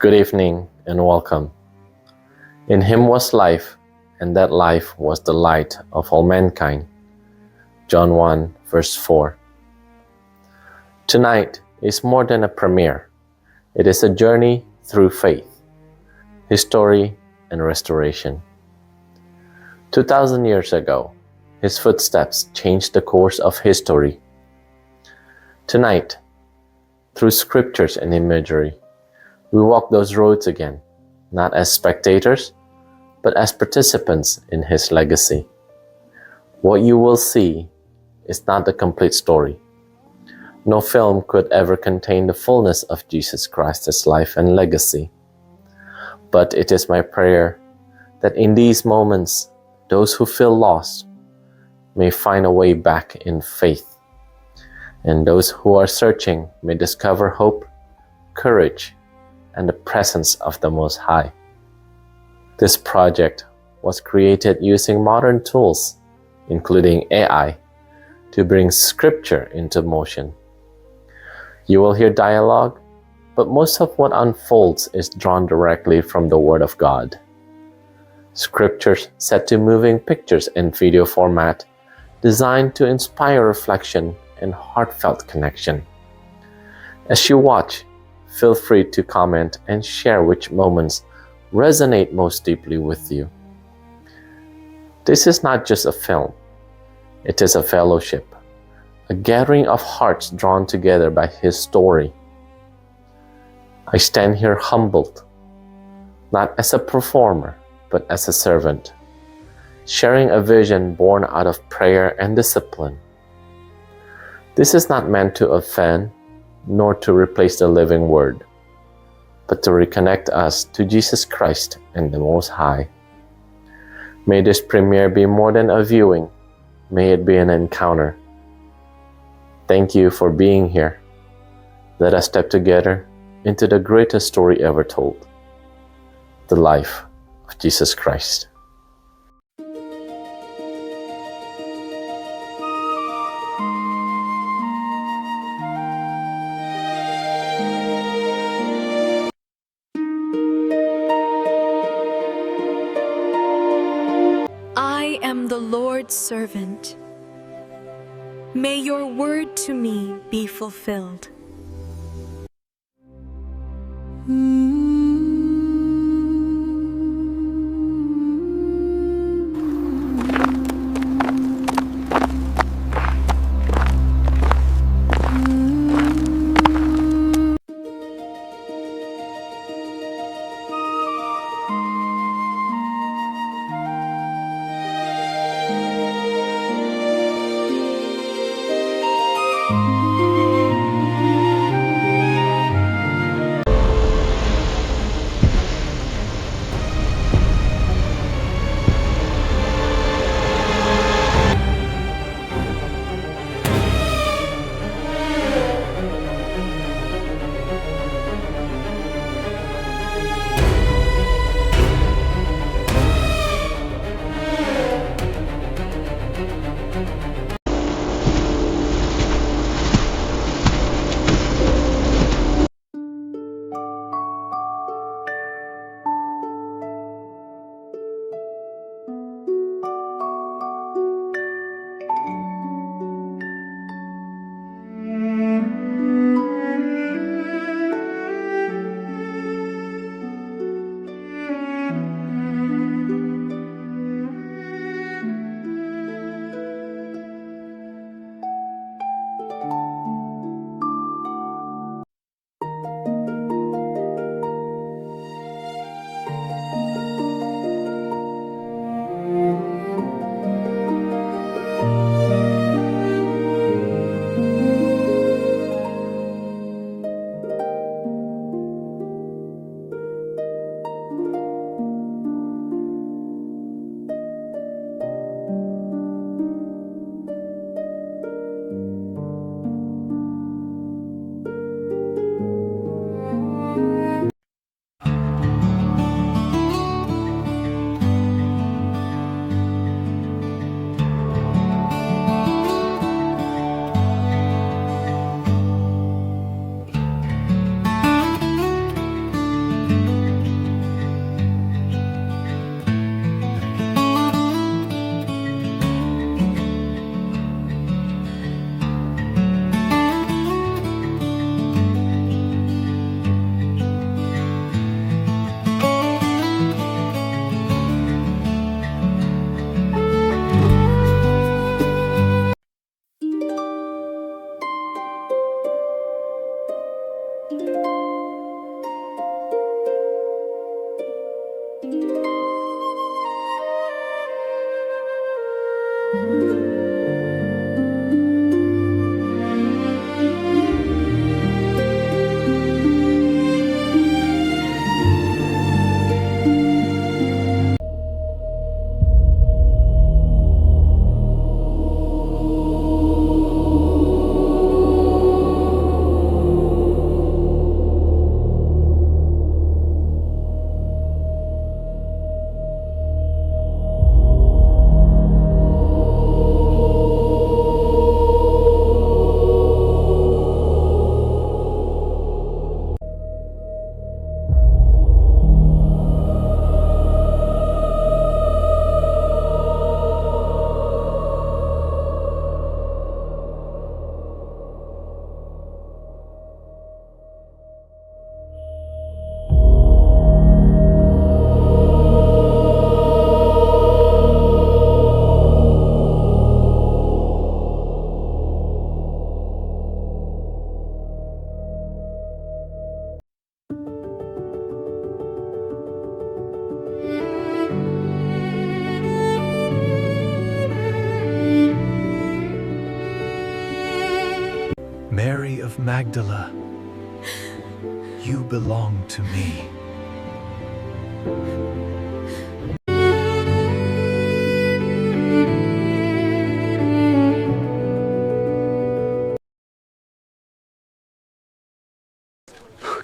Good evening and welcome. In him was life, and that life was the light of all mankind. John 1 verse 4. Tonight is more than a premiere. It is a journey through faith, history, and restoration. 2,000 years ago, his footsteps changed the course of history. Tonight, through scriptures and imagery, we walk those roads again, not as spectators, but as participants in his legacy. What you will see is not the complete story. No film could ever contain the fullness of Jesus Christ's life and legacy. But it is my prayer that in these moments, those who feel lost may find a way back in faith, and those who are searching may discover hope, courage, and the presence of the Most High. This project was created using modern tools, including AI, to bring scripture into motion. You will hear dialogue, but most of what unfolds is drawn directly from the Word of God. Scriptures set to moving pictures in video format, designed to inspire reflection and heartfelt connection. As you watch, feel free to comment and share which moments resonate most deeply with you. This is not just a film. It is a fellowship, a gathering of hearts drawn together by His story. I stand here humbled, not as a performer, but as a servant, sharing a vision born out of prayer and discipline. This is not meant to offend, nor to replace the living Word, but to reconnect us to Jesus Christ and the Most High. May this premiere be more than a viewing. May it be an encounter. Thank you for being here. Let us step together into the greatest story ever told, the life of Jesus Christ. I am the Lord's servant. May your word to me be fulfilled. Magdala, you belong to me.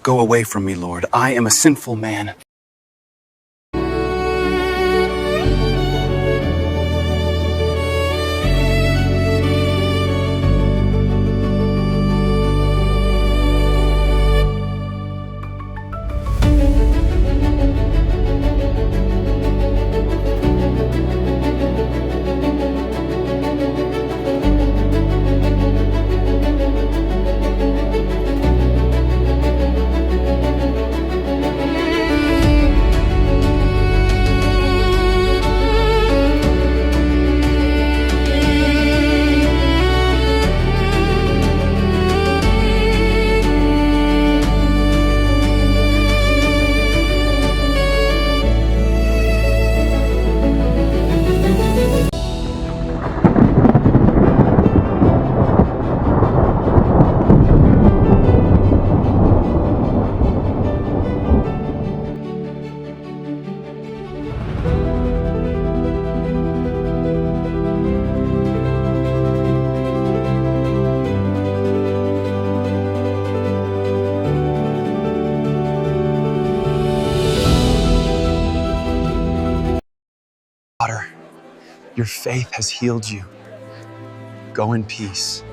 Go away from me, Lord. I am a sinful man. Daughter, your faith has healed you. Go in peace.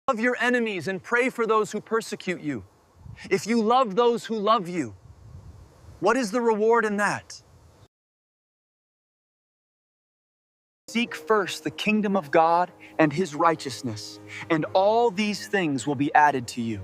Love your enemies and pray for those who persecute you. If you love those who love you, what is the reward in that? Seek first the kingdom of God and His righteousness, and all these things will be added to you.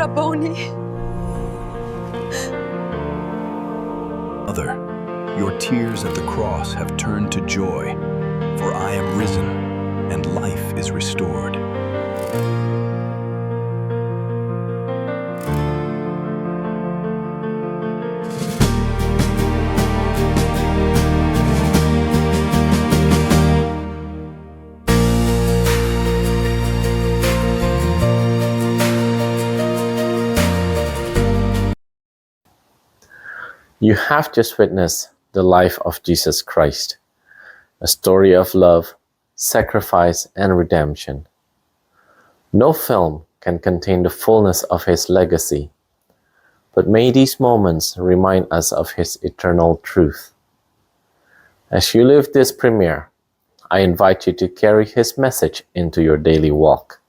Rabboni. Mother, your tears at the cross have turned to joy, for I am risen, and life is restored. You have just witnessed the life of Jesus Christ, a story of love, sacrifice, and redemption. No film can contain the fullness of his legacy, but may these moments remind us of his eternal truth. As you live this premiere, I invite you to carry his message into your daily walk.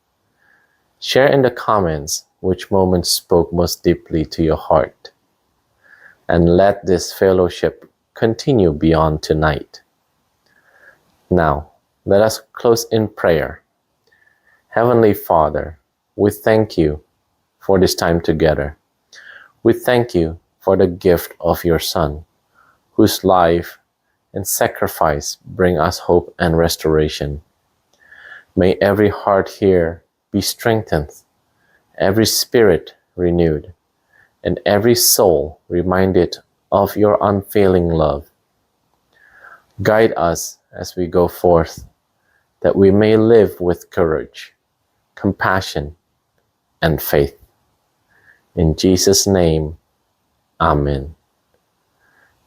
Share in the comments which moments spoke most deeply to your heart. And let this fellowship continue beyond tonight. Now, let us close in prayer. Heavenly Father, we thank you for this time together. We thank you for the gift of your Son, whose life and sacrifice bring us hope and restoration. May every heart here be strengthened, every spirit renewed, and every soul reminded of your unfailing love. Guide us as we go forth, that we may live with courage, compassion, and faith. In Jesus' name, Amen.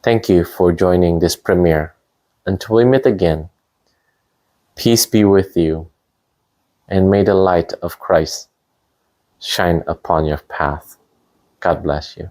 Thank you for joining this premiere. Until we meet again, peace be with you, and may the light of Christ shine upon your path. God bless you.